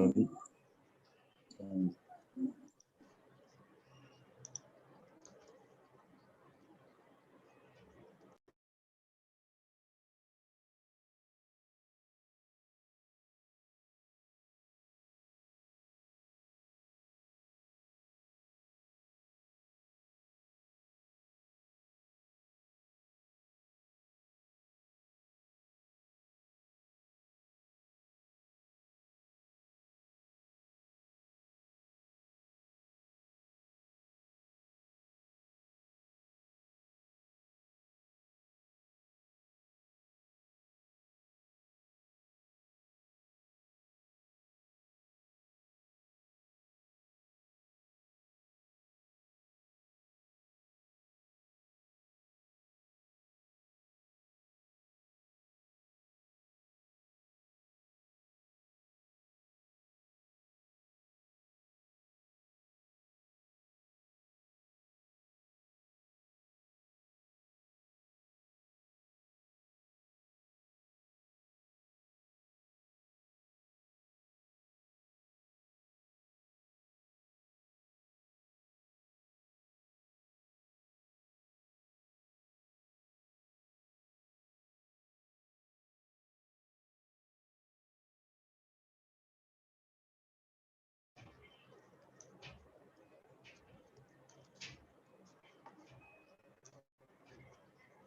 early. And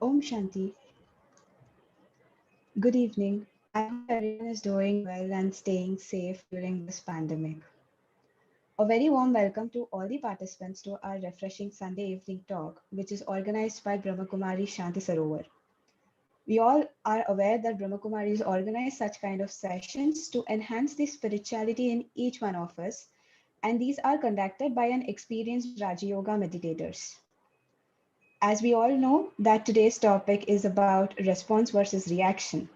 Om Shanti. Good evening. I hope everyone is doing well and staying safe during this pandemic. A very warm welcome to all the participants to our refreshing Sunday evening talk, which is organized by Brahmakumari Shanti Sarovar. We all are aware that Brahmakumaris organize such kind of sessions to enhance the spirituality in each one of us, and these are conducted by an experienced Raja Yoga meditators. As we all know, that today's topic is about response versus reaction.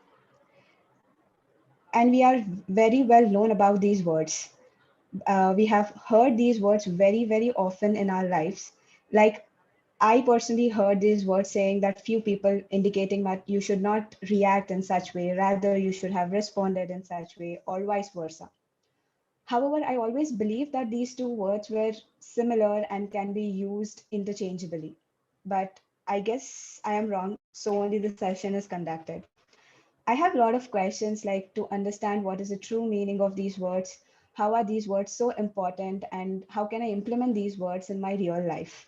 And we are very well known about these words. We have heard these words very, very often in our lives. Like I personally heard these words saying that few people indicating that you should not react in such way, rather you should have responded in such way, or vice versa. However, I always believed that these two words were similar and can be used interchangeably. But I guess I am wrong, so only the session is conducted. I have a lot of questions like to understand what is the true meaning of these words, how are these words so important, and how can I implement these words in my real life?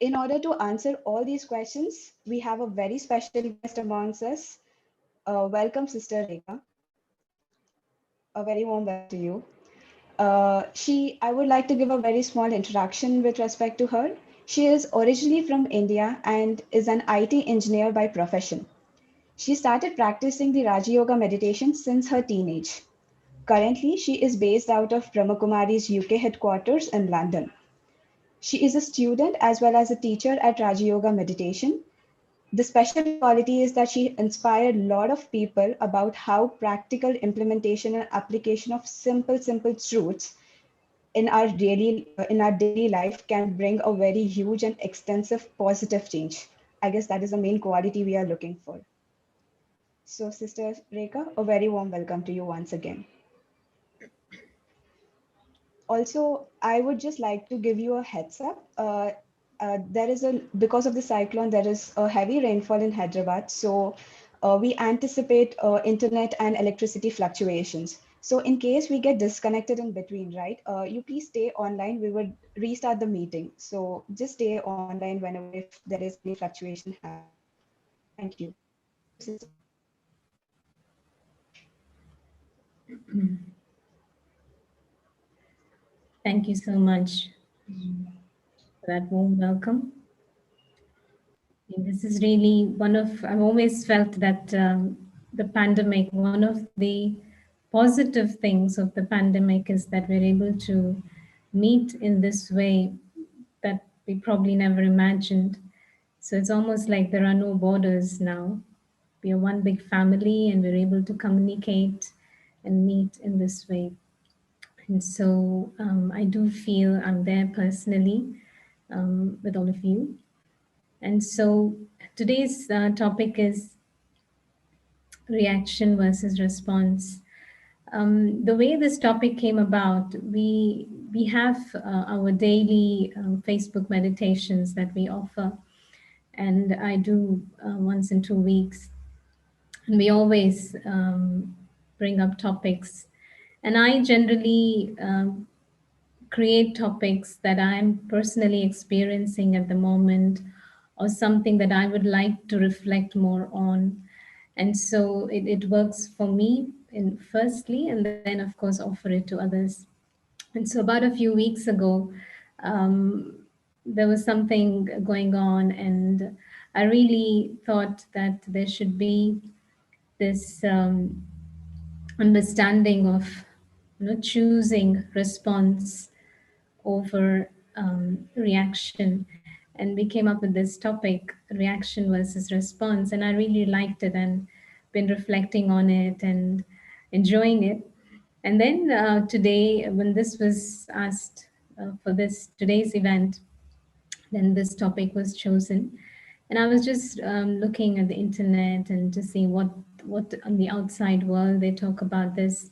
In order to answer all these questions, we have a very special guest amongst us. Welcome, Sister Rekha. A very warm welcome to you. I would like to give a very small introduction with respect to her. She is originally from India and is an IT engineer by profession. She started practicing the Raja Yoga meditation since her teenage. Currently, she is based out of Brahmakumari's UK headquarters in London. She is a student as well as a teacher at Raja Yoga meditation. The special quality is that she inspired a lot of people about how practical implementation and application of simple truths in our daily life can bring a very huge and extensive positive change. I guess that is the main quality we are looking for. So, Sister Rekha, a very warm welcome to you once again. Also, I would just like to give you a heads up. Because of the cyclone, there is a heavy rainfall in Hyderabad. So we anticipate internet and electricity fluctuations. So in case we get disconnected in between, right, you please stay online. We would restart the meeting. So just stay online whenever if there is any fluctuation happening. Thank you. Over to you, sister. Thank you so much for that warm welcome. This is really I've always felt that the pandemic, one of the positive things of the pandemic is that we're able to meet in this way that we probably never imagined. So it's almost like there are no borders now. We are one big family and we're able to communicate and meet in this way. And so I do feel I'm there personally with all of you. And so today's topic is reaction versus response. The way this topic came about, we have our daily Facebook meditations that we offer, and I do once in 2 weeks. And we always bring up topics, and I generally create topics that I'm personally experiencing at the moment, or something that I would like to reflect more on. And so it works for me in firstly, and then of course offer it to others. And so about a few weeks ago, um, there was something going on, and I really thought that there should be this understanding of, choosing response over reaction. And we came up with this topic, reaction versus response, and I really liked it and been reflecting on it and enjoying it. And then today, when this was asked for this today's event, then this topic was chosen. And I was just looking at the internet and to see what on the outside world they talk about this.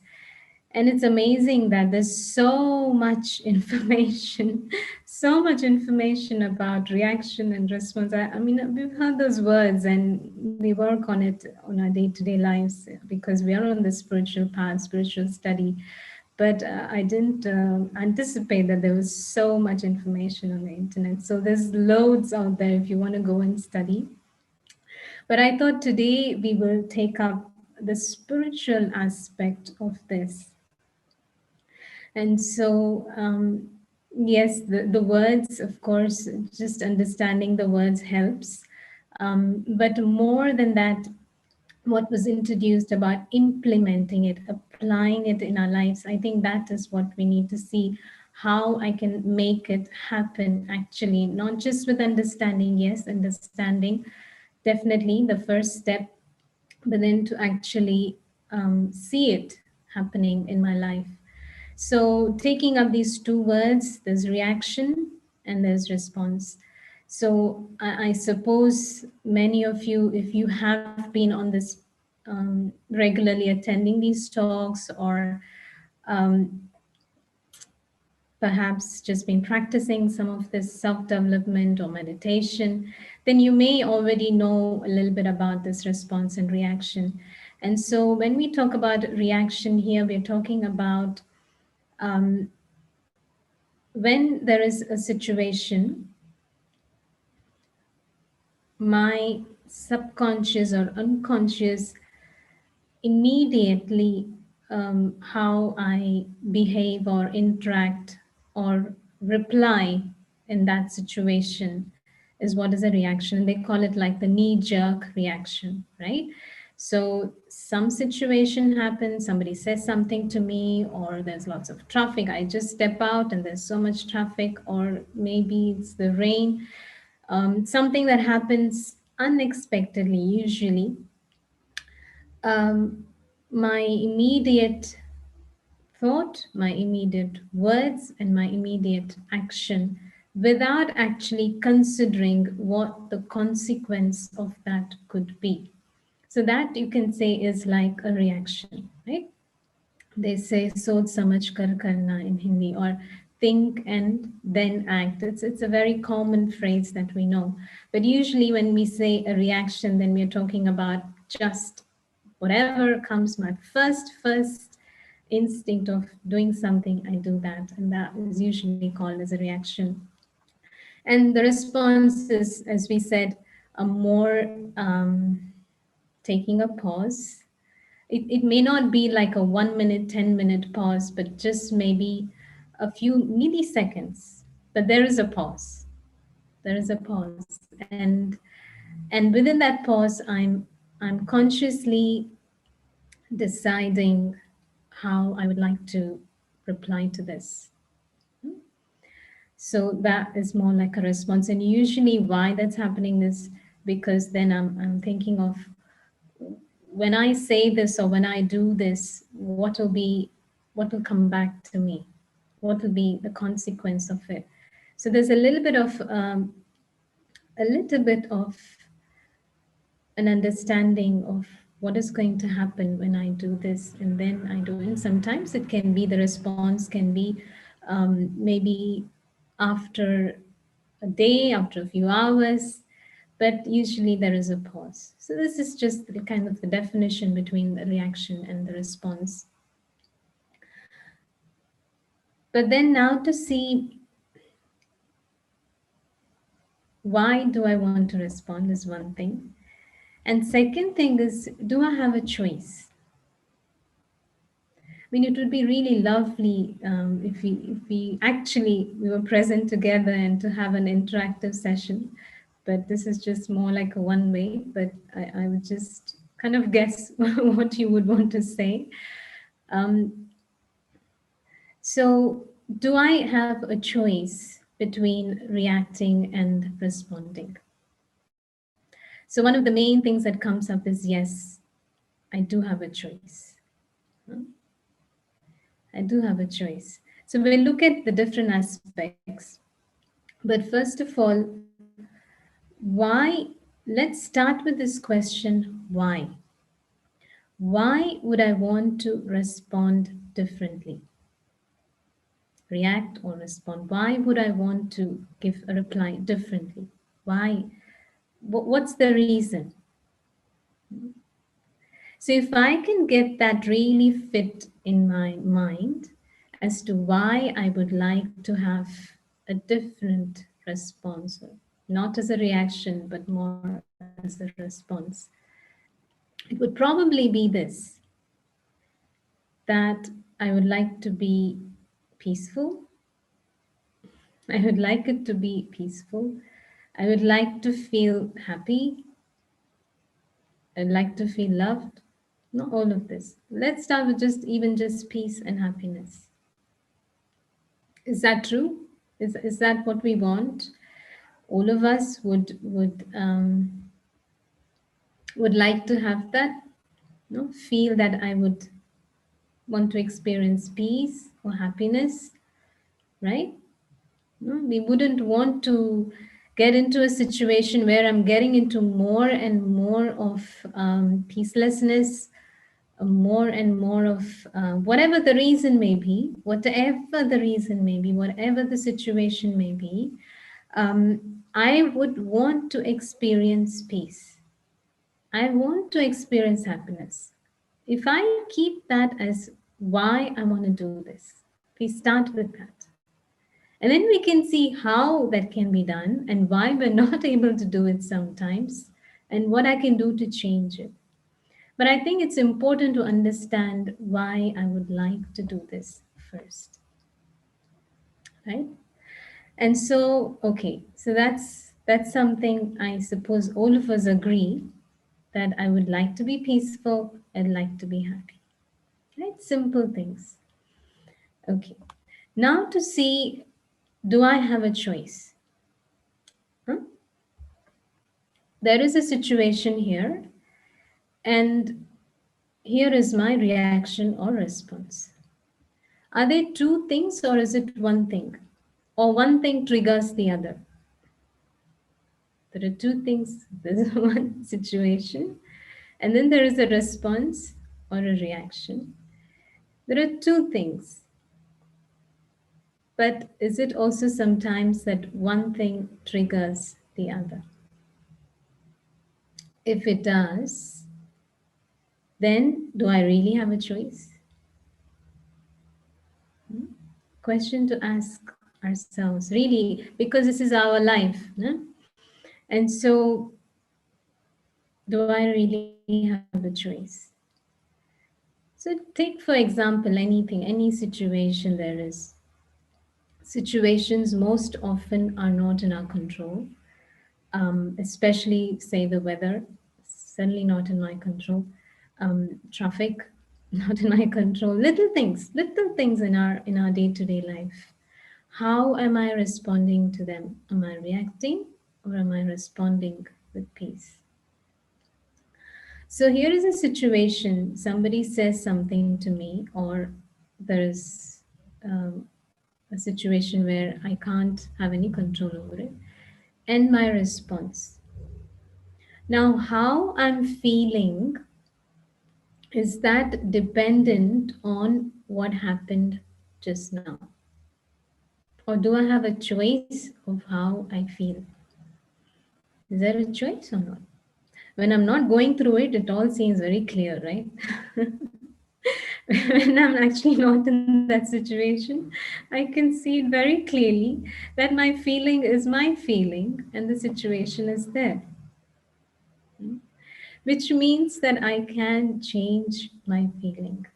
And it's amazing that there's so much information, so much information about reaction and response. I mean, we've heard those words and we work on it on our day-to-day lives because we are on the spiritual path, spiritual study. But I didn't anticipate that there was so much information on the internet. So there's loads out there if you want to go and study. But I thought today we will take up the spiritual aspect of this. And so, yes, the words, of course, just understanding the words helps. But more than that, what was introduced about implementing it, applying it in our lives, I think that is what we need to see, how I can make it happen actually, not just with understanding. Yes, understanding, definitely the first step, but then to actually see it happening in my life. So, taking up these two words, there's reaction and there's response. So, I suppose many of you, if you have been on this regularly attending these talks, or um, perhaps just been practicing some of this self development or meditation, then you may already know a little bit about this response and reaction. And so, when we talk about reaction here, we're talking about um, when there is a situation, my subconscious or unconscious immediately, how I behave or interact or reply in that situation is what is a reaction. And they call it like the knee jerk reaction, right? So some situation happens, somebody says something to me, or there's lots of traffic. I just step out and there's so much traffic, or maybe it's the rain, something that happens unexpectedly, usually. Um, my immediate thought, my immediate words, and my immediate action, without actually considering what the consequence of that could be. So, that you can say is like a reaction, right? They say soch samajh kar karna in Hindi, or think and then act. It's a very common phrase that we know. But usually when we say a reaction, then we're talking about just whatever comes, my first instinct of doing something, I do that. And that is usually called as a reaction. And the response is, as we said, a more taking a pause. It may not be like a 1 minute, 10-minute pause, but just maybe a few milliseconds. But there is a pause. There is a pause. And within that pause, I'm consciously deciding how I would like to reply to this. So that is more like a response. And usually why that's happening is because then I'm thinking of, when I say this or when I do this, what will come back to me? What will be the consequence of it? So there's a little bit of an understanding of what is going to happen when I do this, and then I do. And sometimes it can be, the response can be maybe after a day, after a few hours, but usually there is a pause. So this is just the kind of the definition between the reaction and the response. But then now to see, why do I want to respond is one thing. And second thing is, do I have a choice? I mean, it would be really lovely if we actually we were present together and to have an interactive session. But this is just more like a one way. But I would just kind of guess what you would want to say. Um, so, do I have a choice between reacting and responding? So, one of the main things that comes up is yes, I do have a choice. Huh? I do have a choice. So we'll look at the different aspects. But first of all, why? Let's start with this question, why? Why would I want to respond differently? React or respond? Why would I want to give a reply differently? Why? What's the reason? So if I can get that really fit in my mind as to why I would like to have a different response, not as a reaction, but more as a response, it would probably be this, that I would like to be peaceful. I would like it to be peaceful. I would like to feel happy. I'd like to feel loved. Not all of this. Let's start with just even just peace and happiness. Is that true? Is that what we want? All of us would like to have that. No, feel that I would want to experience peace or happiness, right? No, we wouldn't want to get into a situation where I'm getting into more and more of peacelessness, more and more of whatever the reason may be, whatever the reason may be, whatever the situation may be. I would want to experience peace. I want to experience happiness. If I keep that as why I want to do this, we start with that. And then we can see how that can be done and why we're not able to do it sometimes and what I can do to change it. But I think it's important to understand why I would like to do this first, right? And so, okay, so that's something I suppose all of us agree, that I would like to be peaceful, I'd like to be happy. Right? Simple things. Okay. Now to see, do I have a choice? Huh? There is a situation here, and here is my reaction or response. Are they two things or is it one thing? Or one thing triggers the other? There are two things. There's one situation, and then there is a response or a reaction. There are two things. But is it also sometimes that one thing triggers the other? If it does, then do I really have a choice? Question to ask ourselves, really, because this is our life. No? And so, do I really have a choice? So, take for example anything, any situation there is. Situations most often are not in our control, especially, say, the weather, certainly not in my control. Traffic, not in my control. Little things in our day-to-day life. How am I responding to them? Am I reacting or am I responding with peace? So here is a situation, somebody says something to me, or there is um, a situation where I can't have any control over it, and my response. Now, how I'm feeling Is that dependent on what happened just now? Or do I have a choice of how I feel? Is there a choice or not? When I'm not going through it, it all seems very clear, right? When I'm actually not in that situation, I can see it very clearly that my feeling is my feeling and the situation is there, which means that I can change my feeling.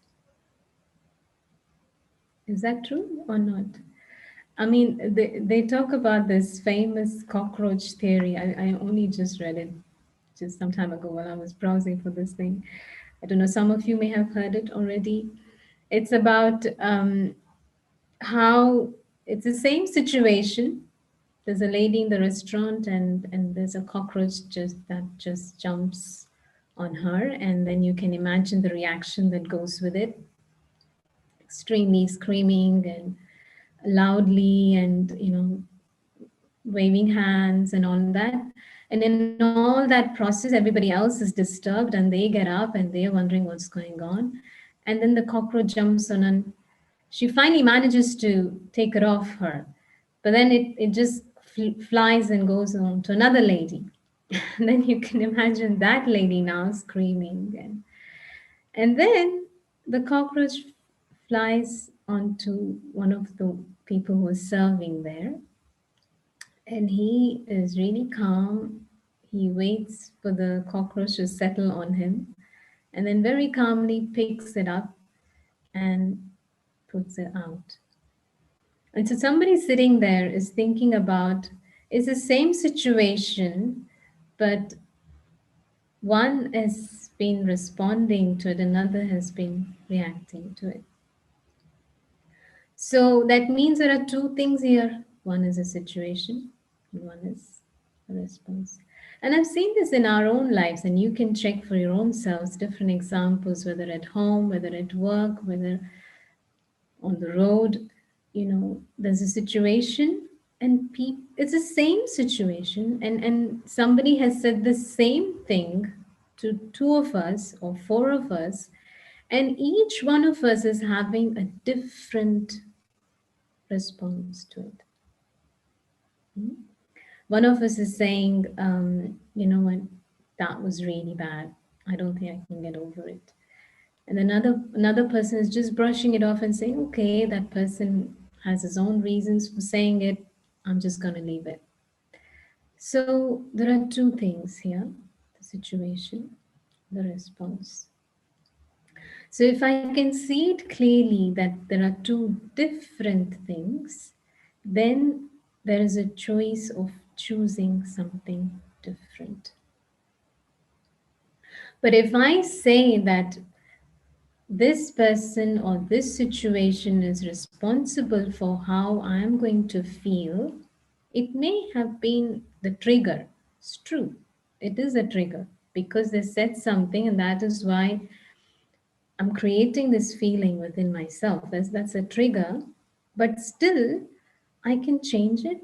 Is that true or not? I mean, they talk about this famous cockroach theory. I only just read it just some time ago while I was browsing for this thing. I don't know, some of you may have heard it already. It's about how it's the same situation. There's a lady in the restaurant, and there's a cockroach just jumps on her, and then you can imagine the reaction that goes with it. Extremely screaming and loudly, and waving hands and all that. And in all that process, everybody else is disturbed and they get up and they're wondering what's going on. And then the cockroach jumps on, and she finally manages to take it off her. But then it just flies and goes on to another lady. And then you can imagine that lady now screaming. And then the cockroach flies onto one of the people who is serving there, and he is really calm. He waits for the cockroach to settle on him and then very calmly picks it up and puts it out. And so somebody sitting there is thinking about, it's the same situation, but one has been responding to it, another has been reacting to it. So that means there are two things here. One is a situation, and one is a response. And I've seen this in our own lives, and you can check for your own selves different examples, whether at home, whether at work, whether on the road. There's a situation, and it's the same situation, and somebody has said the same thing to two of us or four of us, and each one of us is having a different response to it. Hmm? One of us is saying, you know what, that was really bad. I don't think I can get over it. And another person is just brushing it off and saying, okay, that person has his own reasons for saying it. I'm just going to leave it. So there are two things here: the situation, the response. So if I can see it clearly that there are two different things, then there is a choice of choosing something different. But if I say that this person or this situation is responsible for how I am going to feel, it may have been the trigger. It's true. It is a trigger because they said something, and that is why I'm creating this feeling within myself. That's a trigger, but still I can change it.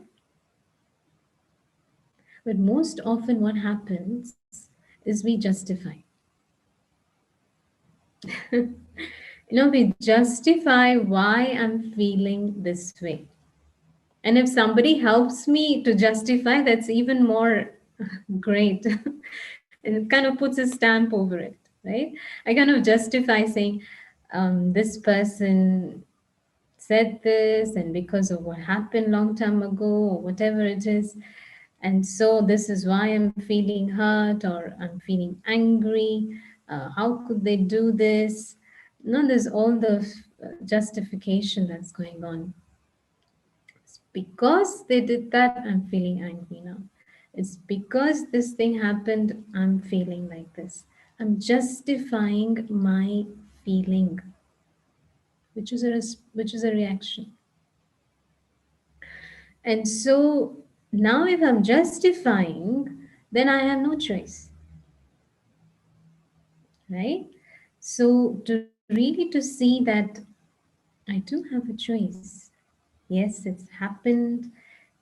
But most often, what happens is we justify. We justify why I'm feeling this way. And if somebody helps me to justify, that's even more great. And it kind of puts a stamp over it, right? I kind of justify saying, this person said this, and because of what happened long time ago, or whatever it is. And so this is why I'm feeling hurt or I'm feeling angry. How could they do this? No, there's all the justification that's going on. It's because they did that, I'm feeling angry now. It's because this thing happened, I'm feeling like this. I'm justifying my feeling, which is a reaction. And so now, if I'm justifying, then I have no choice, right? So to see that I do have a choice. Yes, it's happened,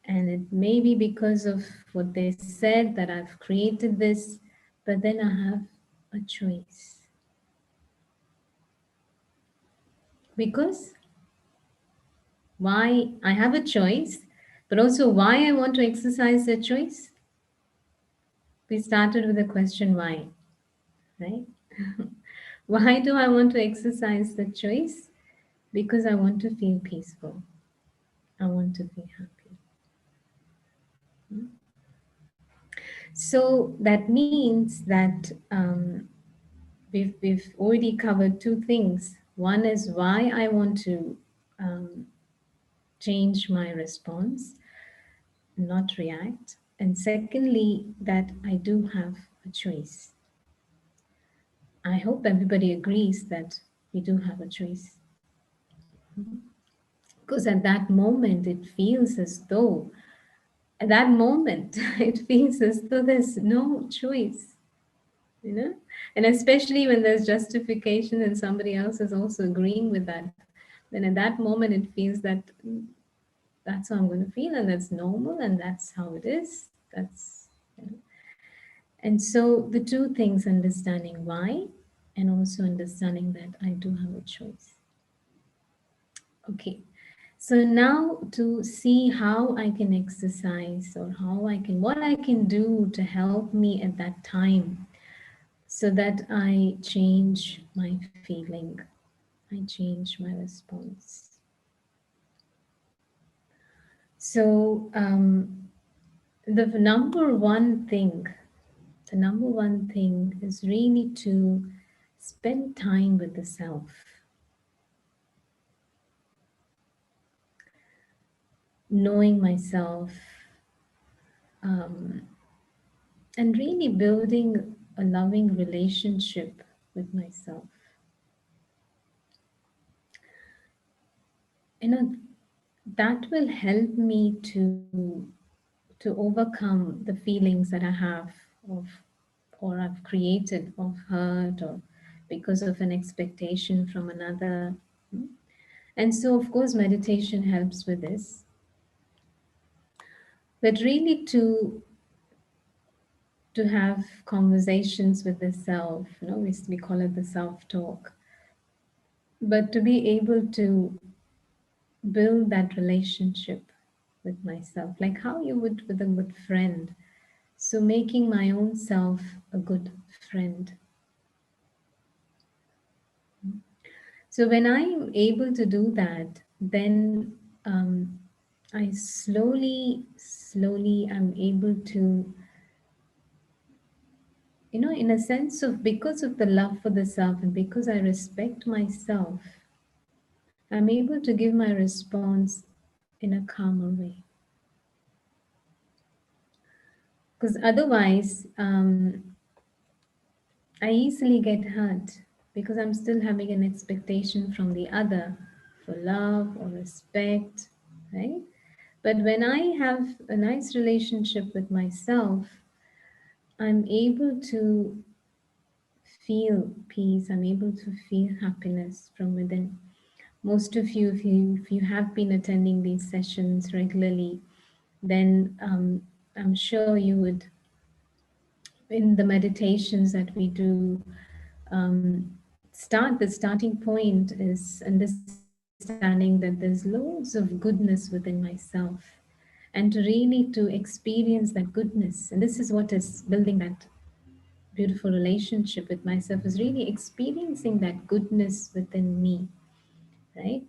and it may be because of what they said that I've created this, but then I have a choice. Because why I have a choice, but also why I want to exercise the choice. We started with the question why, right? Why do I want to exercise the choice? Because I want to feel peaceful. I want to be happy. So that means that we've already covered two things. One is why I want to um, change my response, not react. And secondly, that I do have a choice. I hope everybody agrees that we do have a choice. Because at that moment, it feels as though, at that moment, it feels as though there's no choice, you know? And especially when there's justification and somebody else is also agreeing with that, then at that moment, it feels that that's how I'm going to feel, and that's normal, and that's how it is. That's, you know. And so the two things, understanding why and also understanding that I do have a choice. Okay. So now to see how I can exercise or how I can, what I can do to help me at that time so that I change my feeling, I change my response. So the number one thing is really to spend time with the self, knowing myself, um, and really building a loving relationship with myself. You know, that will help me to overcome the feelings that I have of or I've created of hurt or because of an expectation from another. And so, of course, meditation helps with this. But really, to have conversations with the self, we call it the self talk. But to be able to build that relationship with myself, like how you would with a good friend. So, making my own self a good friend. So, when I'm able to do that, then I slowly, I'm able to, in a sense of because of the love for the self and because I respect myself, I'm able to give my response in a calmer way. Because otherwise, I easily get hurt because I'm still having an expectation from the other for love or respect, right? But when I have a nice relationship with myself, I'm able to feel peace, I'm able to feel happiness from within. Most of you, if you have been attending these sessions regularly, then I'm sure you would, in the meditations that we do, the starting point is understanding that there's loads of goodness within myself, and to really to experience that goodness. And this is what is building that beautiful relationship with myself, is really experiencing that goodness within me, right?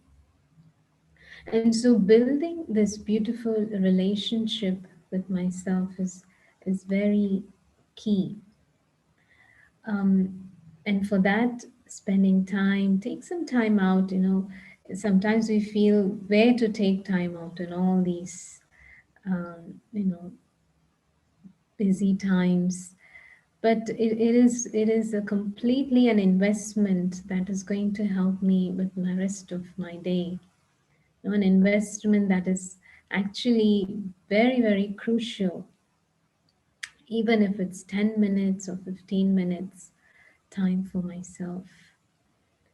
And so building this beautiful relationship with myself is very key. And for that, spending time, take some time out. Sometimes we feel where to take time out and all these busy times, but it is a completely an investment that is going to help me with my rest of my day. An investment that is actually very, very crucial, even if it's 10 minutes or 15 minutes time for myself.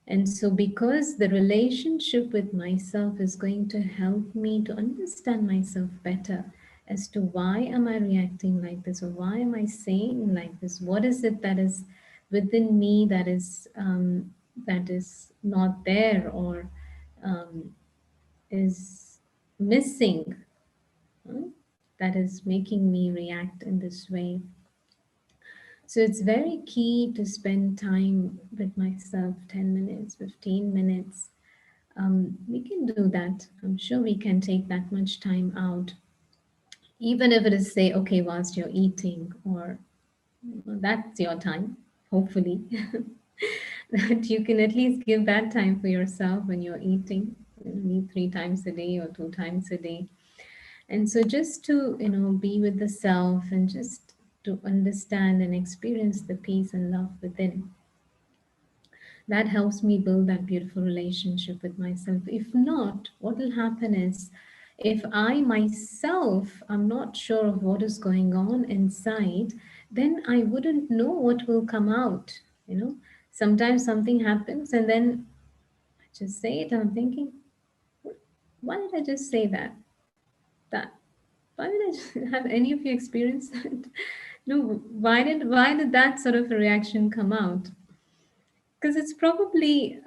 And so, because the relationship with myself is going to help me to understand myself better as to why am I reacting like this, or why am I saying like this? What is it that is within me that is not there, or um, is missing, huh, that is making me react in this way. So it's very key to spend time with myself, 10 minutes, 15 minutes. We can do that. I'm sure we can take that much time out, even if it is, say, okay, whilst you're eating, or well, that's your time, hopefully. That you can at least give that time for yourself when you're eating. You don't need 3 times a day or 2 times a day. And so just to, be with the self and just to understand and experience the peace and love within, that helps me build that beautiful relationship with myself. If not, what will happen is, if I myself am not sure of what is going on inside, then I wouldn't know what will come out. Sometimes something happens and then I just say it and I'm thinking, why did I just say that why did I just, have any of you experienced that? No, why did that sort of a reaction come out? Because it's probably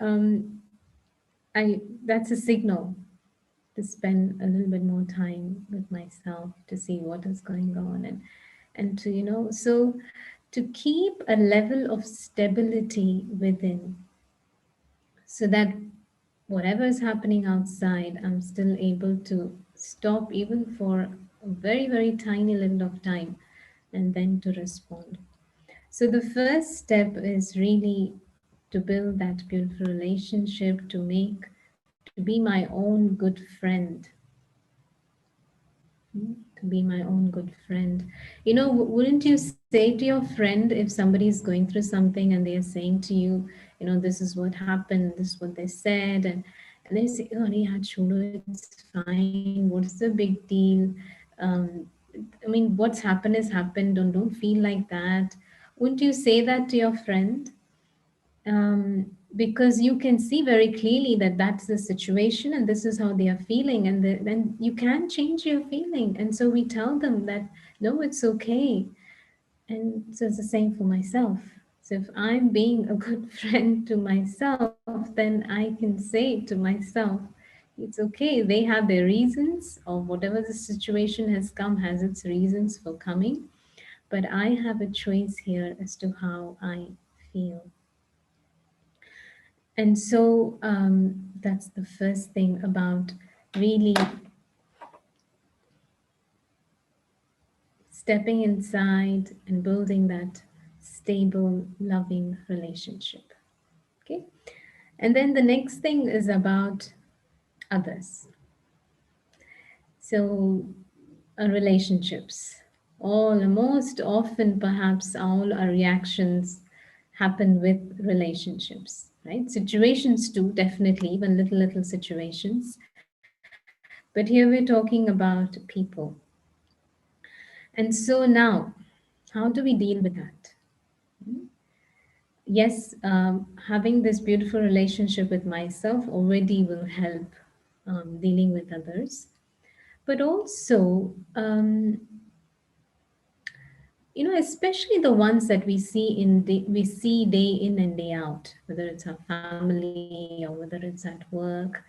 I that's a signal to spend a little bit more time with myself, to see what is going on, and to, so to keep a level of stability within, so that whatever is happening outside, I'm still able to stop even for a very, very tiny little of time and then to respond. So the first step is really to build that beautiful relationship, to be my own good friend, to be my own good friend. Wouldn't you say to your friend, if somebody is going through something and they are saying to you, this is what happened, this is what they said, and they say, oh, yeah, chodo, it's fine. What's the big deal? Um, I mean, what's happened is happened. Don't feel like that. Wouldn't you say that to your friend? Because you can see very clearly that that's the situation and this is how they are feeling, and then you can change your feeling. And so we tell them that no, it's okay. And so it's the same for myself. So if I'm being a good friend to myself, then I can say to myself, it's okay. They have their reasons, or whatever the situation has come has its reasons for coming, but I have a choice here as to how I feel. And so that's the first thing about really stepping inside and building that stable, loving relationship. Okay. And then the next thing is about others. So, relationships. Most often, perhaps, all our reactions happen with relationships, right? Situations too, definitely, even little situations. But here we're talking about people. And so now, how do we deal with that? Yes, having this beautiful relationship with myself already will help dealing with others. But also, especially the ones that we see day in and day out, whether it's our family or whether it's at work,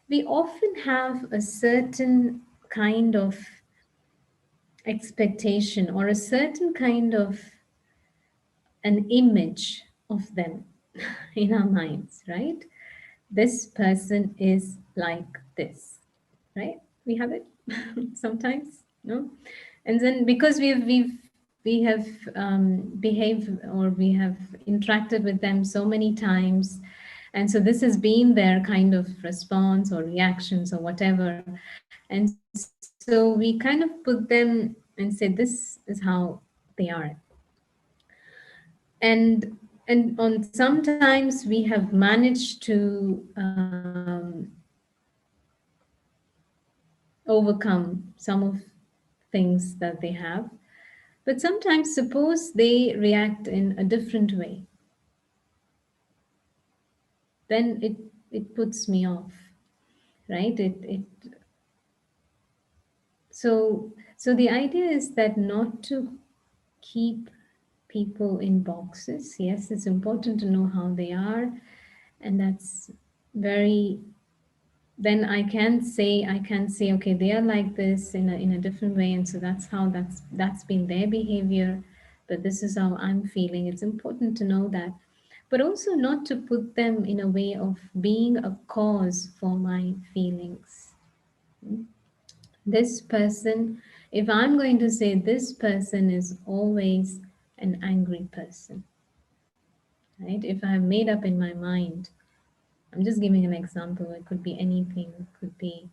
we often have a certain kind of expectation or a certain kind of an image of them in our minds, right? This person is like this, right? We have it sometimes, no? And then because we have behaved, or we have interacted with them so many times, and so this has been their kind of response or reactions or whatever, and so we kind of put them and say this is how they are. And on sometimes we have managed to overcome some of things that they have, but sometimes suppose they react in a different way, then it puts me off, right? It so the idea is that not to keep people in boxes. Yes, it's important to know how they are, and that's very then I can say, okay, they are like this in a different way, and so that's been their behavior, but this is how I'm feeling. It's important to know that, but also not to put them in a way of being a cause for my feelings. This person, if I'm going to say this person is always an angry person, right? If I have made up in my mind, I'm just giving an example. It could be anything. It could be,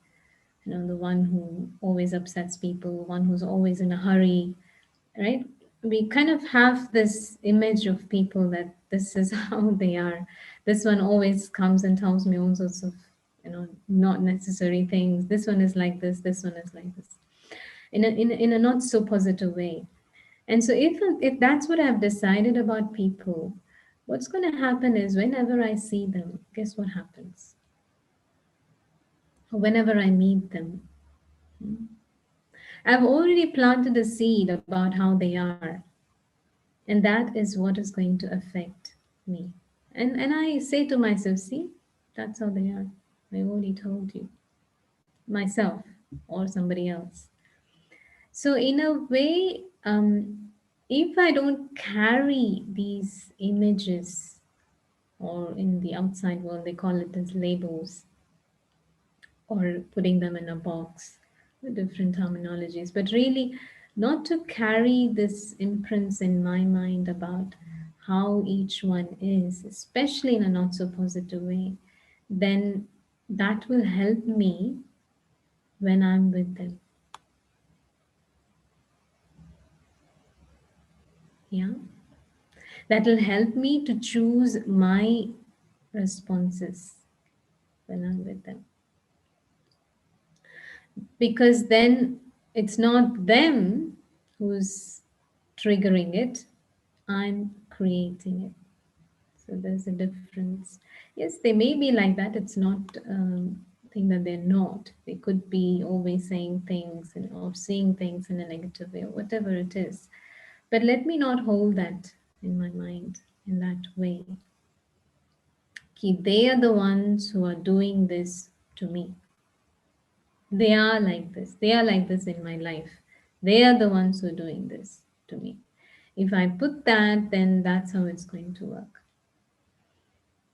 the one who always upsets people, one who's always in a hurry, right? We kind of have this image of people that this is how they are. This one always comes and tells me all sorts of, not necessary things. This one is like this one is like this, in a not so positive way. And so if that's what I've decided about people, what's going to happen is whenever I see them, guess what happens? Whenever I meet them, I've already planted a seed about how they are, and that is what is going to affect me. And I say to myself, see, that's how they are. I already told you, myself or somebody else. So in a way, if I don't carry these images, or in the outside world they call it as labels, or putting them in a box with different terminologies, but really not to carry this imprints in my mind about how each one is, especially in a not so positive way, then that will help me when I'm with them. Yeah, that will help me to choose my responses when I'm with them, because then it's not them who's triggering it, I'm creating it. So there's a difference. Yes, they may be like that. It's not thing that they're not. They could be always saying things or seeing things in a negative way, or whatever it is. But let me not hold that in my mind in that way. Okay, they are the ones who are doing this to me. They are like this. They are like this in my life. They are the ones who are doing this to me. If I put that, then that's how it's going to work.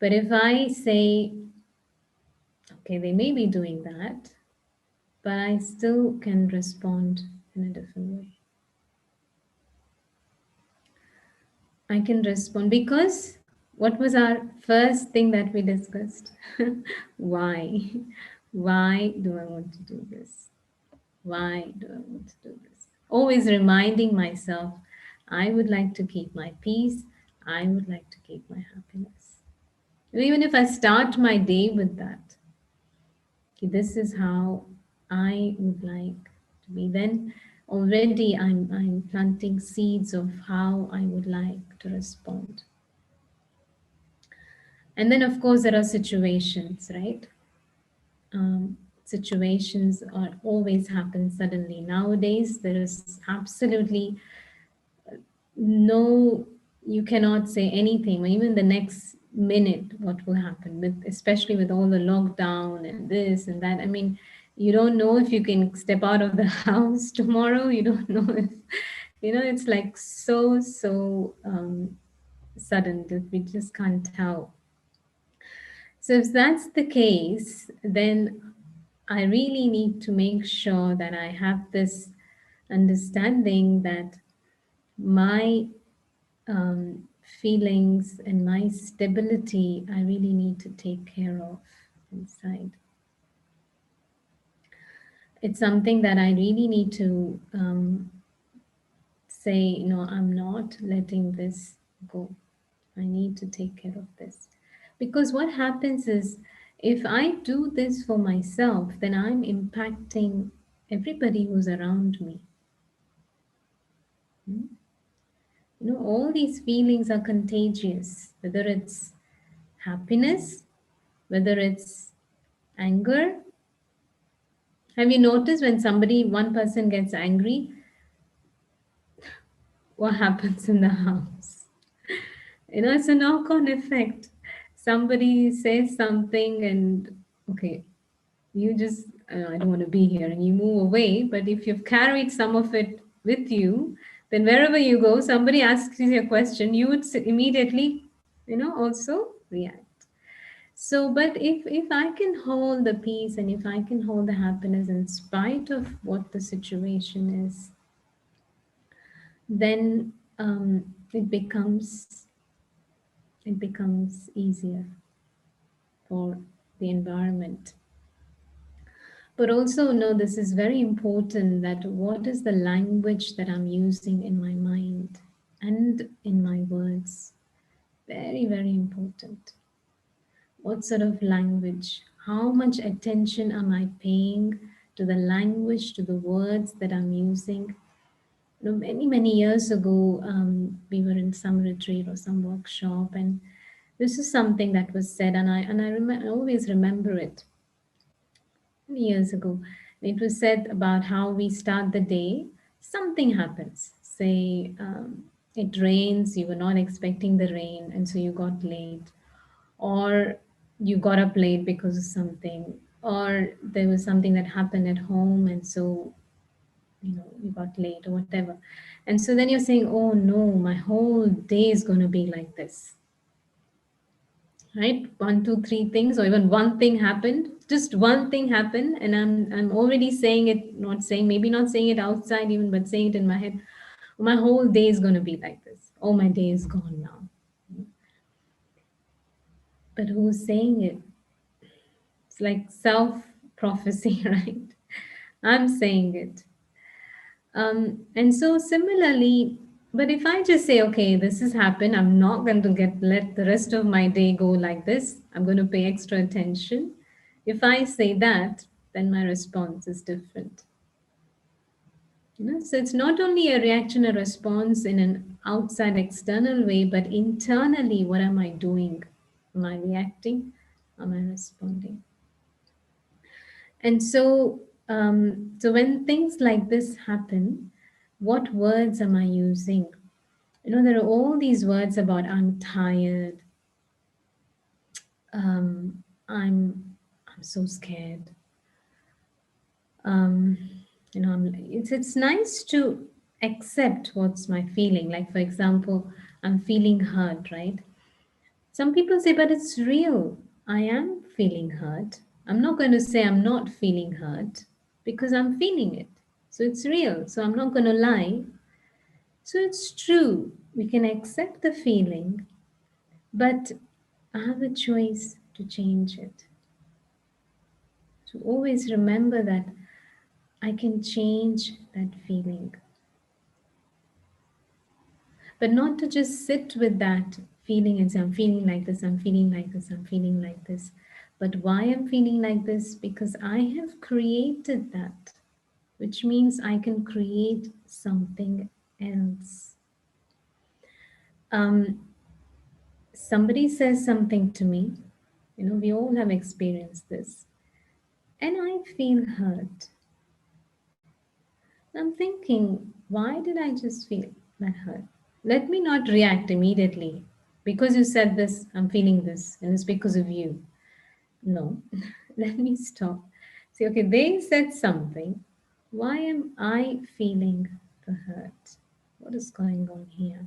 But if I say, okay, they may be doing that, but I still can respond in a different way. I can respond because what was our first thing that we discussed? Why? Why do I want to do this? Why do I want to do this? Always reminding myself, I would like to keep my peace. I would like to keep my happiness. And even if I start my day with that, okay, this is how I would like to be, then already I'm planting seeds of how I would like to respond. And then, of course, there are situations, right? Situations are always happen suddenly. Nowadays, there is absolutely no, you cannot say anything, or even the next minute what will happen, with especially with all the lockdown and this and that. I mean, you don't know if you can step out of the house tomorrow. You don't know if, it's like so sudden that we just can't tell. So if that's the case, then I really need to make sure that I have this understanding that my feelings and my stability, I really need to take care of inside. It's something that I really need to say, I'm not letting this go. I need to take care of this. Because what happens is, if I do this for myself, then I'm impacting everybody who's around me. All these feelings are contagious, whether it's happiness, whether it's anger. Have you noticed when one person gets angry, what happens in the house? It's a knock on effect. Somebody says something, and okay, You just, I don't want to be here, and you move away. But if you've carried some of it with you, then wherever you go, somebody asks you a question, you would immediately, also react. So, but if I can hold the peace and if I can hold the happiness in spite of what the situation is, then it becomes easier for the environment. But also, no, this is very important, that what is the language that I'm using in my mind and in my words? Very, very important. What sort of language? How much attention am I paying to the language, to the words that I'm using? Many, many years ago, we were in some retreat or some workshop, and this is something that was said, and I always remember it. Years ago, it was said about how we start the day. Something happens. Say, it rains. You were not expecting the rain, and so you got late, or you got up late because of something, or there was something that happened at home, and so you got late or whatever. And so then you're saying, oh no, my whole day is going to be like this, right? One, two, three things, or even one thing happened, just one thing happened, and I'm already saying it, not saying, maybe not saying it outside even, but saying it in my head. My whole day is going to be like this. Oh, my day is gone now. But who's saying it? It's like self prophecy, right? I'm saying it. And so similarly, but if I just say, okay, this has happened, I'm not going to let the rest of my day go like this. I'm going to pay extra attention. If I say that, then my response is different. So it's not only a reaction, a response in an outside external way, but internally, what am I doing? Am I reacting? Am I responding? And so when things like this happen, what words am I using? There are all these words about I'm tired, um, I'm so scared. Um, it's nice to accept what's my feeling. Like for example, I'm feeling hurt, right? Some people say, but it's real. I am feeling hurt. I'm not going to say I'm not feeling hurt because I'm feeling it. So it's real. So I'm not going to lie. So it's true. We can accept the feeling, but I have a choice to change it. So always remember that I can change that feeling, but not to just sit with that feeling and say, I'm feeling like this, I'm feeling like this, I'm feeling like this. But why I'm feeling like this? Because I have created that, which means I can create something else. Um, Somebody says something to me, we all have experienced this, and I feel hurt. I'm thinking, why did I just feel that hurt? Let me not react immediately. Because you said this, I'm feeling this, and it's because of you. No, let me stop. Say, okay, they said something. Why am I feeling the hurt? What is going on here?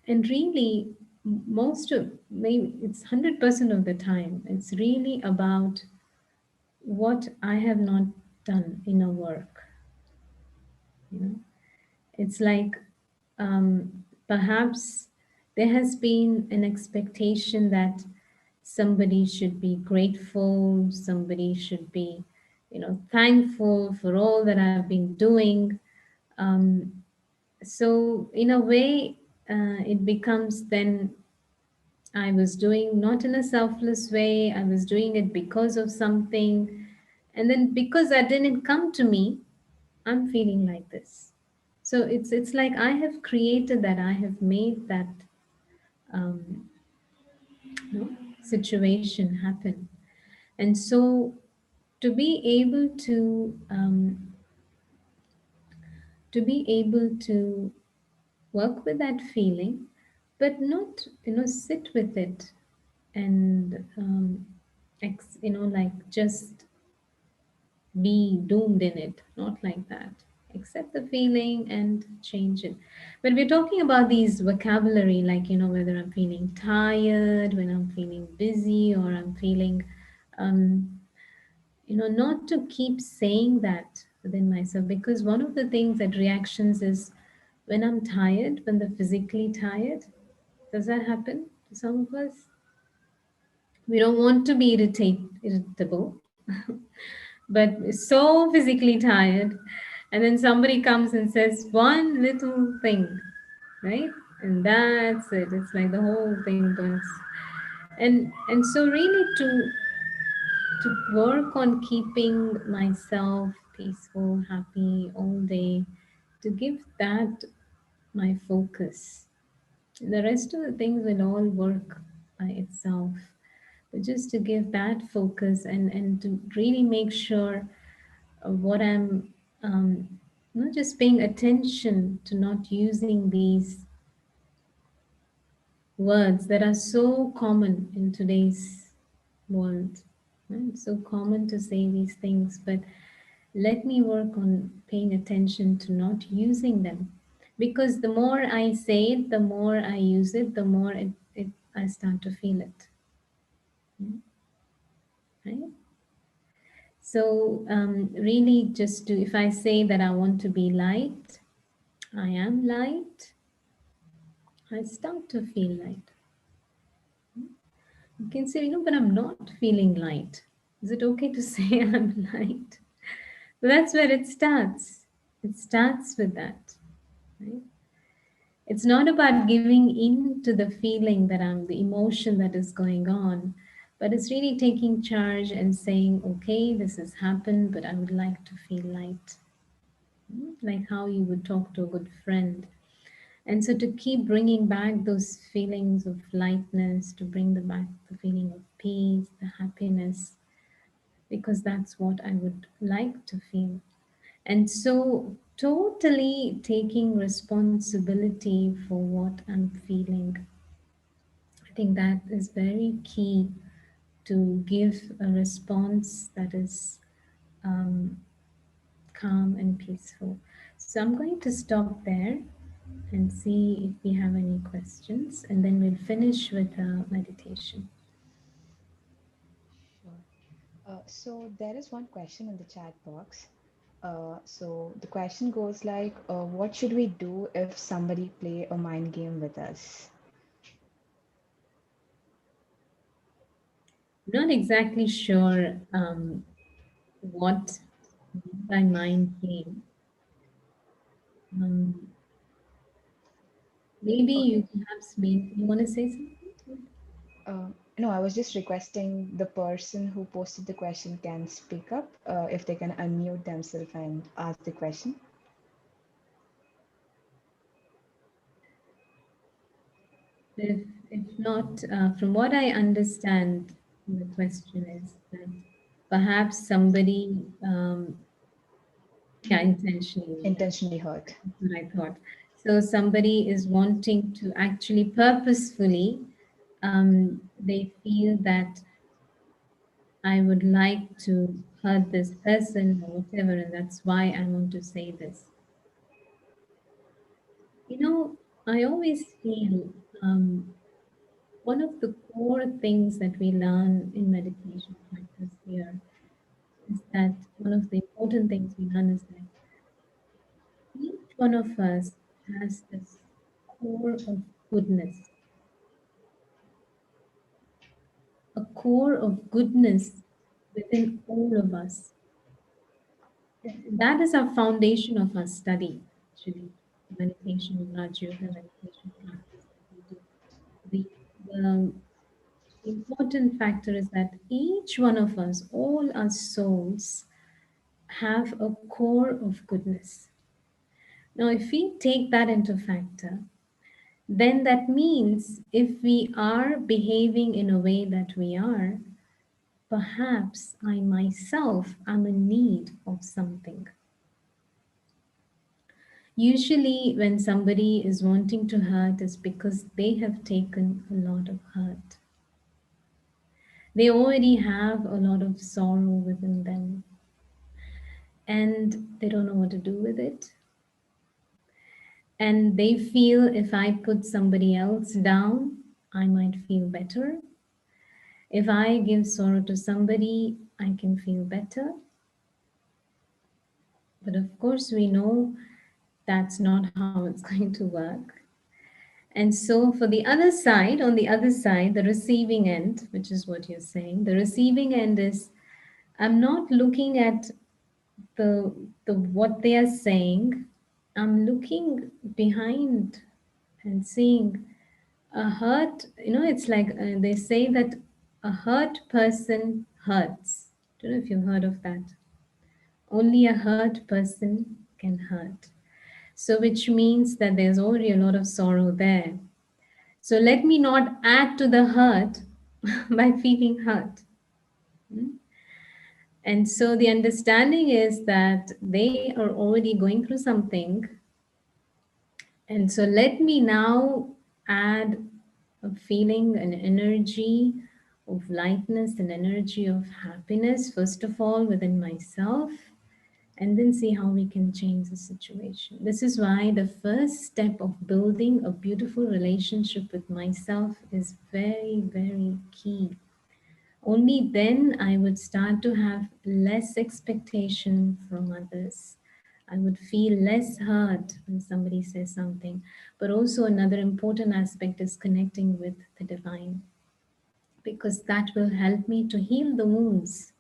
And really, most of, maybe it's 100% of the time, it's really about what I have not done inner work. You know, it's like perhaps there has been an expectation that somebody should be grateful, somebody should be, thankful for all that I've been doing. Um, so, in a way, it becomes then I was doing not in a selfless way, I was doing it because of something. And then because that didn't come to me, I'm feeling like this. So it's like I have created that, I have made that um, situation happen. And so to be able to work with that feeling, but not sit with it and like just be doomed in it. Not like that. Accept the feeling and change it. But we're talking about these vocabulary, like, whether I'm feeling tired, when I'm feeling busy, or I'm feeling, um, not to keep saying that within myself. Because one of the things that reactions is when I'm tired, when they're physically tired. Does that happen to some of us? We don't want to be irritable, but we're so physically tired. And then somebody comes and says one little thing, right? And that's it. It's like the whole thing burns. And so really to work on keeping myself peaceful, happy all day, to give that my focus. The rest of the things will all work by itself. But just to give that focus and to really make sure of what I'm um, not just paying attention to not using these words that are so common in today's world. Right? It's so common to say these things, but let me work on paying attention to not using them. Because the more I say it, the more I use it, the more I start to feel it. Right? So, really, just to, if I say that I want to be light, I am light, I start to feel light. You can say, but I'm not feeling light. Is it okay to say I'm light? So that's where it starts. It starts with that. Right? It's not about giving in to the feeling that I'm the emotion that is going on, but it's really taking charge and saying, okay, this has happened, but I would like to feel light. Like how you would talk to a good friend. And so to keep bringing back those feelings of lightness, to bring back the feeling of peace, the happiness, because that's what I would like to feel. And so totally taking responsibility for what I'm feeling. I think that is very key to give a response that is um, calm and peaceful. So I'm going to stop there and see if we have any questions, and then we'll finish with a meditation. Sure. So there is one question in the chat box. So the question goes like, what should we do if somebody play a mind game with us? I'm not exactly sure what by mind game. Um, maybe you Okay. perhaps mean you want to say something? Uh, no, I was just requesting the person who posted the question can speak up if they can unmute themselves and ask the question. If not, from what I understand, the question is that perhaps somebody, yeah, intentionally, yeah, Intentionally hurt. that's what I thought. So somebody is wanting to actually purposefully, they feel that I would like to hurt this person or whatever, and that's why I want to say this. I always feel one of the core things that we learn in meditation practice here is that one of the important things we learn is that each one of us has this core of goodness, a core of goodness within all of us. That is our foundation of our study, actually, meditation, Raj Yoga meditation practice that we do. The important factor is that each one of us, all our souls, have a core of goodness. Now, if we take that into factor, then that means if we are behaving in a way that we are, perhaps I myself am in need of something. Usually, when somebody is wanting to hurt, is because they have taken a lot of hurt. They already have a lot of sorrow within them and they don't know what to do with it. And they feel if I put somebody else down, I might feel better. If I give sorrow to somebody, I can feel better. But of course, we know that's not how it's going to work. And so, for the other side, on the other side, the receiving end, which is what you're saying, the receiving end is I'm not looking at the what they are saying. I'm looking behind and seeing a hurt. It's like they say that a hurt person hurts. Don't know if you've heard of that. Only a hurt person can hurt. So, which means that there's already a lot of sorrow there. So, let me not add to the hurt by feeling hurt. Hmm? And so, the understanding is that they are already going through something. And so, let me now add a feeling, an energy of lightness, an energy of happiness, first of all, within myself, and then see how we can change the situation. This is why the first step of building a beautiful relationship with myself is very, very key. Only then I would start to have less expectation from others. I would feel less hurt when somebody says something. But also, another important aspect is connecting with the divine, because that will help me to heal the wounds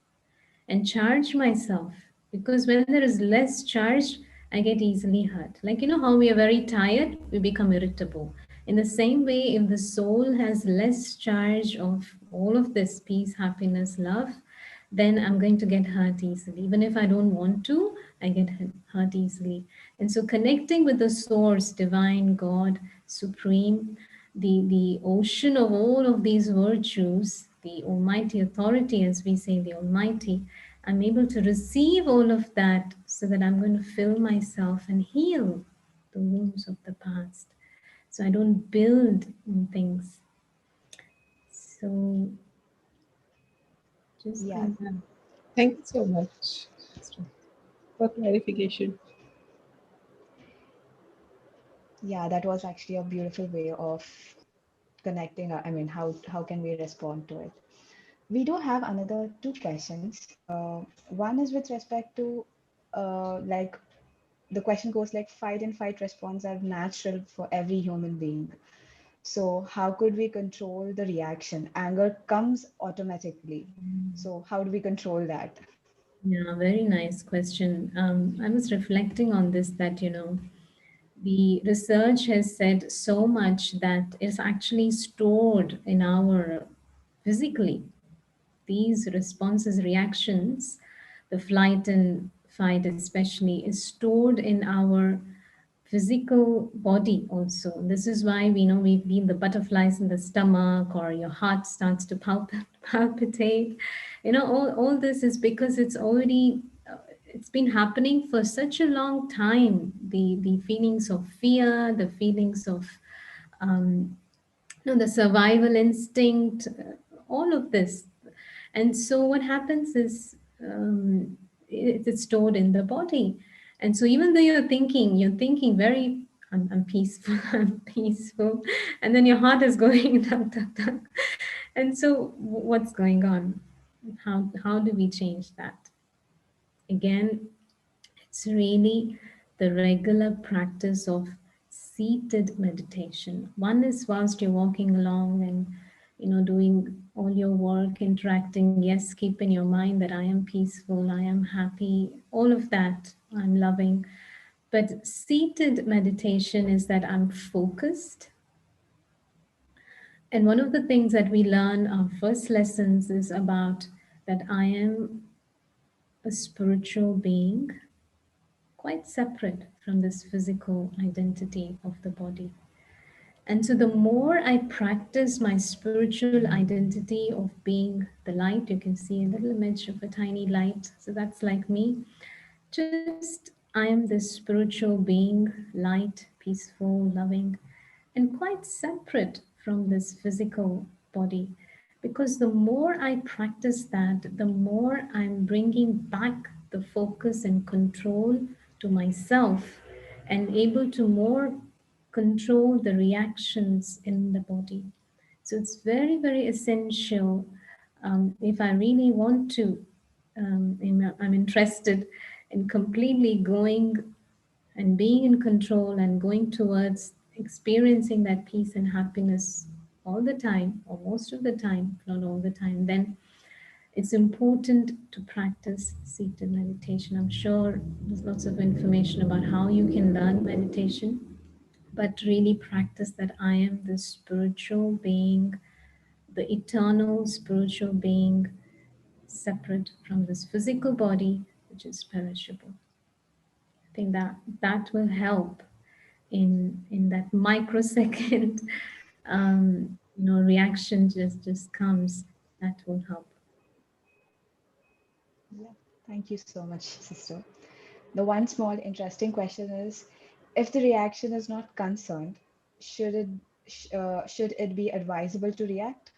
and charge myself. Because when there is less charge, I get easily hurt. Like, how we are very tired, we become irritable. In the same way, if the soul has less charge of all of this peace, happiness, love, then I'm going to get hurt easily. Even if I don't want to, I get hurt easily. And so, connecting with the source, divine, God, supreme, the ocean of all of these virtues, the Almighty authority, as we say, the Almighty, I'm able to receive all of that so that I'm going to fill myself and heal the wounds of the past. So I don't build in things. So just Yeah, like that. Thank you so much, Sister, for clarification. yeah, that was actually a beautiful way of connecting. I mean, how can we respond to it? We do have another two questions. One is with respect to like the question goes like fight and fight response are natural for every human being. So how could we control the reaction? Anger comes automatically. So how do we control that? Yeah, very nice question. I was reflecting on this that, the research has said so much that is actually stored in our physically. These responses, reactions, the flight and fight especially, is stored in our physical body also. This is why we know we've been the butterflies in the stomach or your heart starts to palpitate. All this is because it's already it's been happening for such a long time. The feelings of fear, the feelings of um, the survival instinct, all of this. And so what happens is it's stored in the body. And so even though you're thinking very, I'm peaceful, I'm peaceful, and then your heart is going dun, dun, dun. And so what's going on? How do we change that? Again, it's really the regular practice of seated meditation. One is whilst you're walking along and doing all your work, interacting. Yes, keep in your mind that I am peaceful, I am happy, all of that. I'm loving. But seated meditation is that I'm focused. And one of the things that we learn, our first lessons, is about that I am a spiritual being quite separate from this physical identity of the body. And so, the more I practice my spiritual identity of being the light, you can see a little image of a tiny light. So, that's like me. Just I am this spiritual being, light, peaceful, loving, and quite separate from this physical body. Because the more I practice that, the more I'm bringing back the focus and control to myself and able to more control the reactions in the body. So it's very, very essential if I really want to, I'm interested in completely going and being in control and going towards experiencing that peace and happiness all the time, or most of the time, if not all the time, then it's important to practice seated meditation. I'm sure there's lots of information about how you can learn meditation, but really practice that I am the spiritual being, the eternal spiritual being, separate from this physical body, which is perishable. I think that that will help in that microsecond reaction just comes. That will help. Yeah, thank you so much, sister. The one small interesting question is, if the reaction is not concerned, should should it be advisable to react?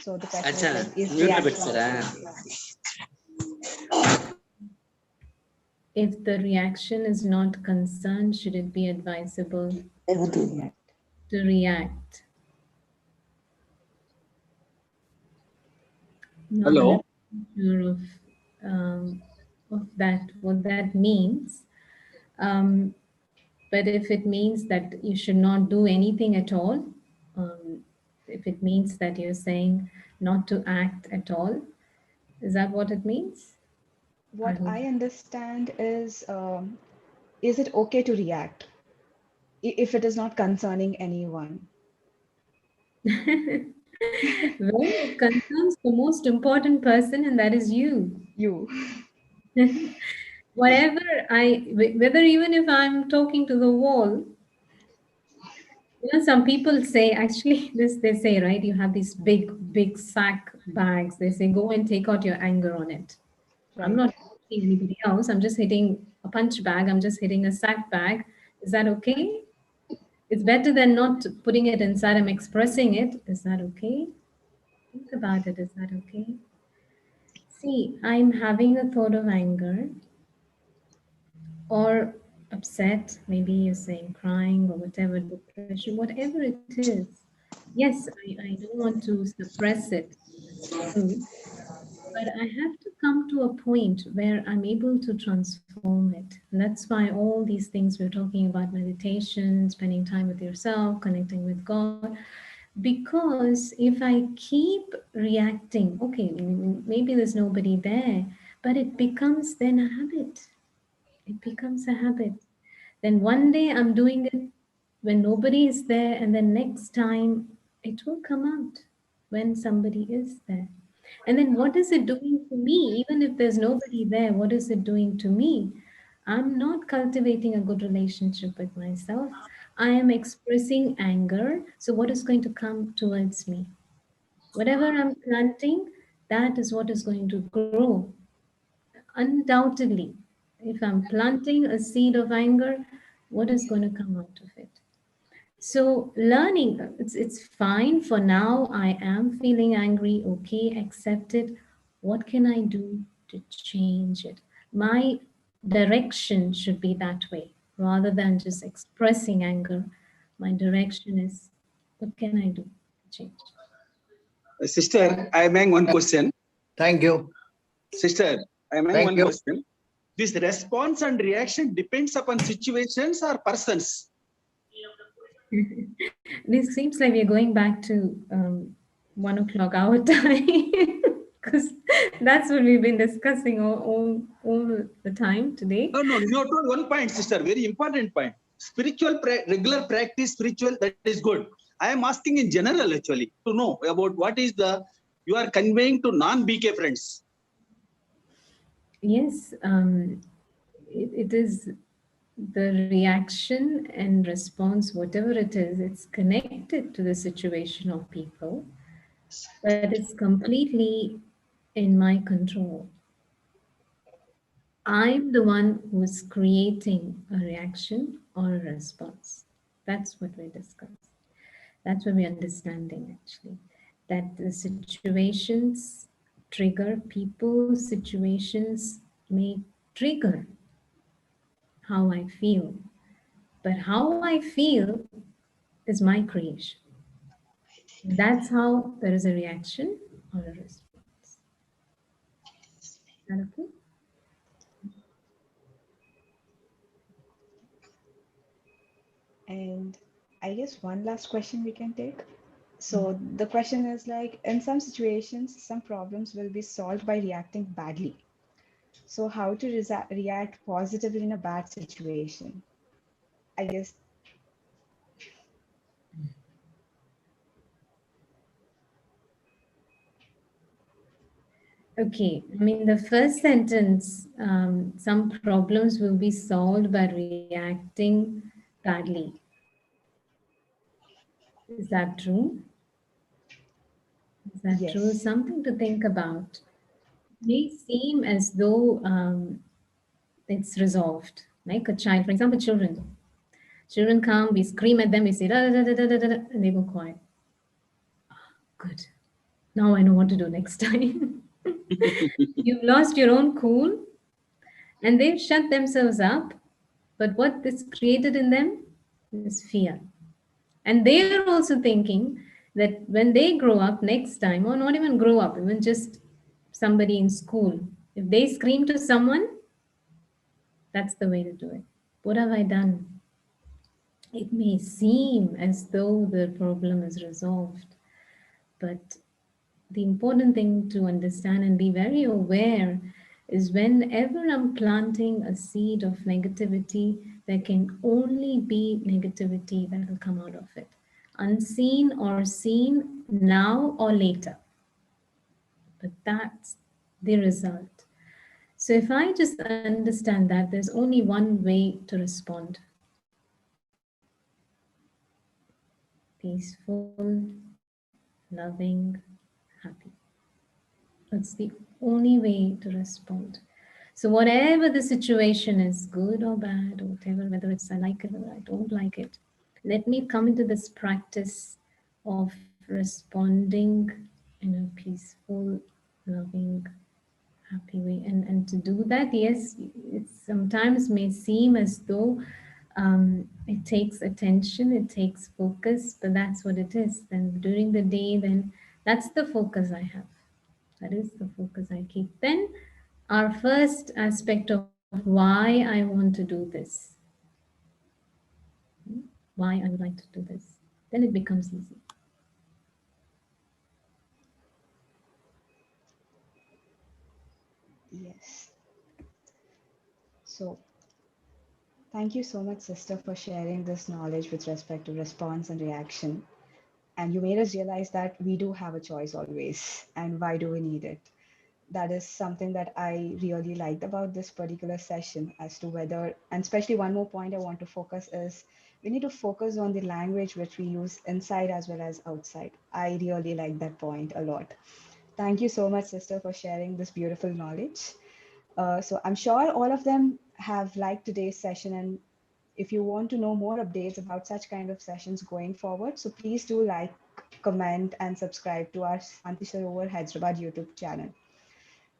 So the question Acha, is like, is mute lo reaction? పెట్టారా? If the reaction is not concerned, should it be advisable వద్దు. React. to react? Not Hello. 100% sure of that, what that means. Um, but if it means that you should not do anything at all, um, if it means that you're saying not to act at all, is that what it means? I What hope. I understand is it okay to react if it is not concerning anyone? Well, it concerns the most important person, and that is you. You. Whatever whether even if I'm talking to the wall, some people say, actually, this they say, right? You have these big sack bags. They say, go and take out your anger on it. I'm Right. not hitting anybody else. I'm just hitting a punch bag. I'm just hitting a sack bag. Is that okay? It's better than not putting it inside. I'm expressing it. Is that okay? Think about it. Is that okay? See, I'm having a thought of anger or upset. Maybe you're saying crying or whatever, depression, whatever it is. Yes, I don't want to suppress it. That's true. But I have to come to a point where I'm able to transform it. And that's why all these things we're talking about meditation, spending time with yourself, connecting with God. Because if I keep reacting, okay, maybe there's nobody there, but it becomes then a habit. It becomes a habit. Then one day I'm doing it when nobody is there, and then next time it will come out when somebody is there. And then what is it doing to me? Even if there's nobody there, what is it doing to me? I'm not cultivating a good relationship with myself. I am expressing anger. So, what is going to come towards me? Whatever I'm planting, that is what is going to grow. Undoubtedly, if I'm planting a seed of anger, what is going to come out of it? So learning, it's fine for now. I am feeling angry. Okay, accept it. What can I do to change it? My direction should be that way rather than just expressing anger. My direction is, what can I do to change? Sister, I am having one question. Thank you. Sister, I am having Thank one you. question. This response and reaction depends upon situations or persons. This seems like we're going back to 1 o'clock our time because that's what we've been discussing all the time today. No, you have told one point, sister, very important point. Spiritual, regular practice, spiritual, that is good. I am asking in general, actually, to know about what is the, you are conveying to non-BK friends. Yes, it is the reaction and response, whatever it is, it's connected to the situation of people, but it's completely in my control. I'm the one who's creating a reaction or a response. That's what we discuss. That's what we're understanding actually. that the situations trigger people, situations may trigger how I feel. But how I feel is my creation. That's how there is a reaction or a response. Is that okay? And I guess one last question we can take. So the question is like, in some situations, some problems will be solved by reacting badly. So how to react positively in a bad situation? I guess, Okay, I mean, the first sentence, some problems will be solved by reacting badly. Is that true? Is that true? yes, Something to think about. May seem as though it's resolved. Like a child, for example, children. Children come, we scream at them, we say, da, da, da, da, da, da, da, and they go quiet. Good. Now I know what to do next time. You've lost your own cool and they've shut themselves up. But what this created in them is fear. And they are also thinking that when they grow up next time, or not even grow up, even just somebody in school, if they scream to someone, that's the way to do it. What have I done? It may seem as though the problem is resolved, but the important thing to understand and be very aware is whenever I'm planting a seed of negativity, there can only be negativity that will come out of it, unseen or seen now or later. But that's the result. So if I just understand that, there's only one way to respond: peaceful, loving, happy. That's the only way to respond. So whatever the situation is, good or bad, or whatever, whether it's I like it or I don't like it, let me come into this practice of responding in a peaceful, loving, happy way. And to do that, yes, it sometimes may seem as though it takes attention, it takes focus, but that's what it is. Then during the day, then that's the focus I have. That is the focus I keep. Then our first aspect of why I want to do this, why I would like to do this, then it becomes easy. yes. So thank you so much, sister, for sharing this knowledge with respect to response and reaction. And you made us realize that we do have a choice always. And why do we need it? That is something that I really liked about this particular session as to whether, and especially one more point I want to focus is we need to focus on the language which we use inside as well as outside. I really like that point a lot. Thank you so much, sister, for sharing this beautiful knowledge. So I'm sure all of them have liked today's session. And if you want to know more updates about such kind of sessions going forward, so please do like, comment, and subscribe to our Shanti Sarovar Hyderabad YouTube channel.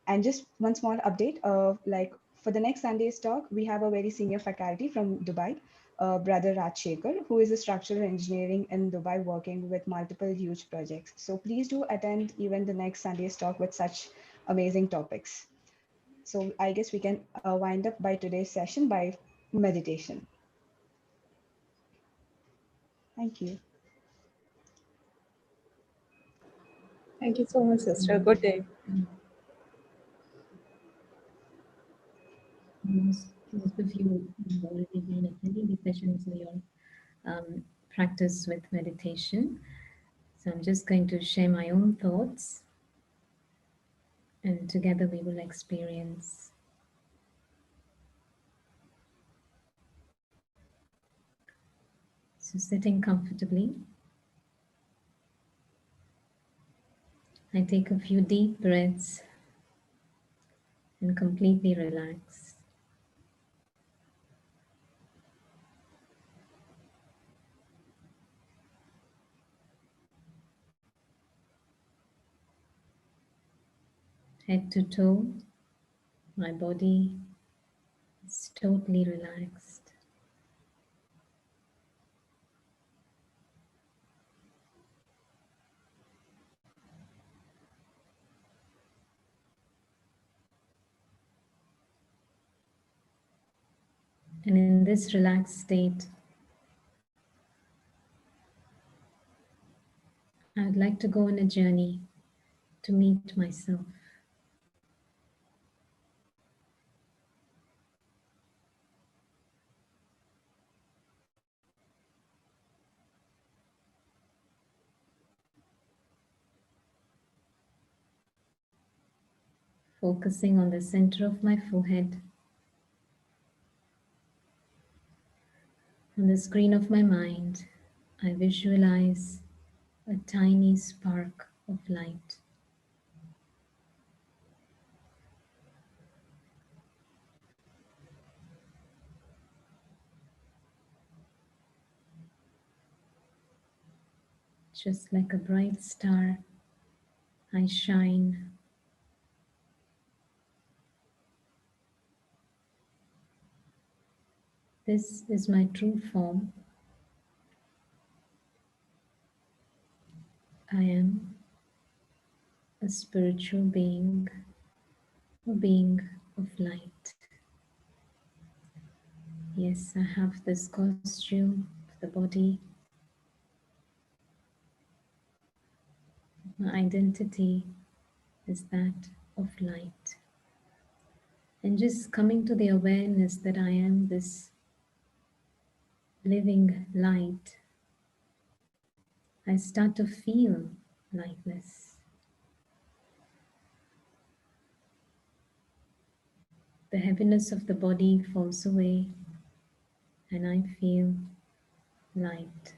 And just one small update, like for the next Sunday's talk, we have a very senior faculty from Dubai, Brother Raj Shekhar, who is a structural engineering in Dubai working with multiple huge projects. So please do attend even the next Sunday's talk with such amazing topics. So I guess we can wind up by today's session by meditation. Thank you. Thank you so much, sister. Good day. Most of you have already been attending these sessions in your practice with meditation. So I'm just going to share my own thoughts, and together we will experience. So sitting comfortably, I take a few deep breaths and completely relax. Head to toe, my body is totally relaxed. And in this relaxed state, I would like to go on a journey to meet myself. Focusing on the center of my forehead, on the screen of my mind, I visualize a tiny spark of light. Just like a bright star, I shine. This is my true form. I am a spiritual being, a being of light. Yes, I have this costume of the body. My identity is that of light. And just coming to the awareness that I am this living light, I start to feel lightness. The heaviness of the body falls away, and I feel light.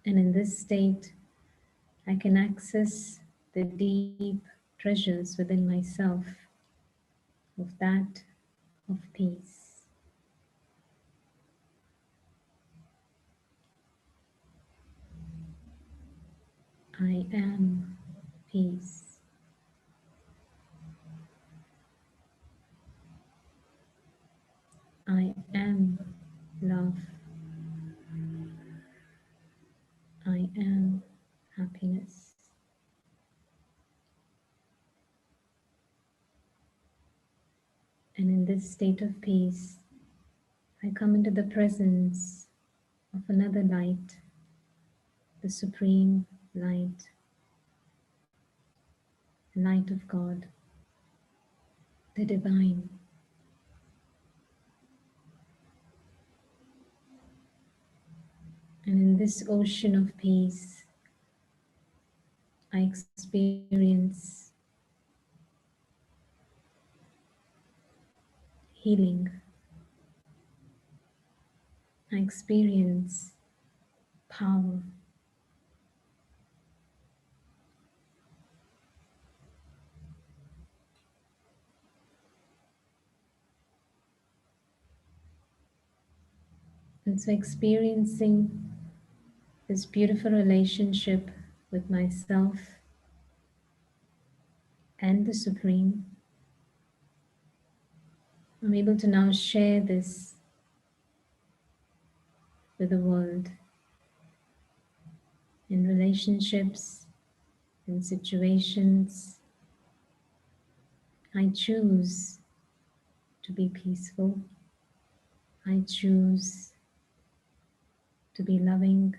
And in this state, I can access the deep treasures within myself of that of peace. I am peace. I am love. I am happiness. And in this state of peace, I come into the presence of another light, the supreme light, the light of God, the divine. And in this ocean of peace, I experience healing. I experience power. And so experiencing this beautiful relationship with myself and the Supreme, I'm able to now share this with the world in relationships, in situations. I choose to be peaceful. I choose to be loving,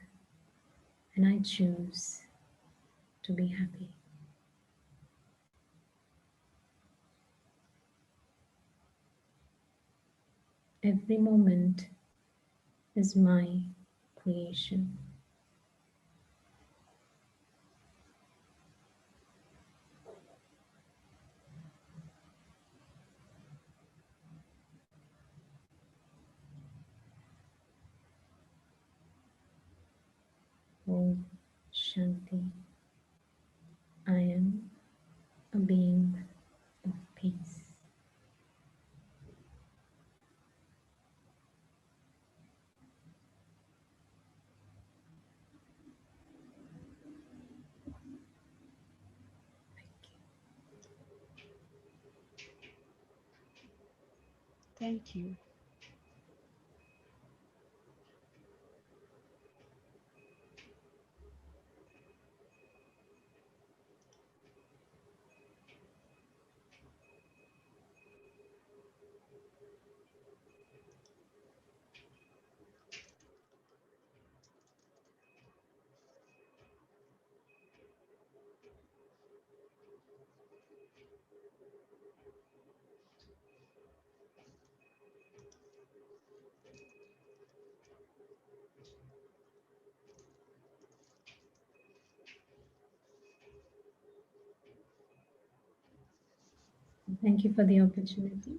and I choose to be happy. Every moment is my creation. Om Shanti. I am a being of peace. Thank you. Thank you for the opportunity.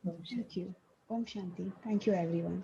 Om Thank Shanti. you. Om Shanti. Thank you, everyone.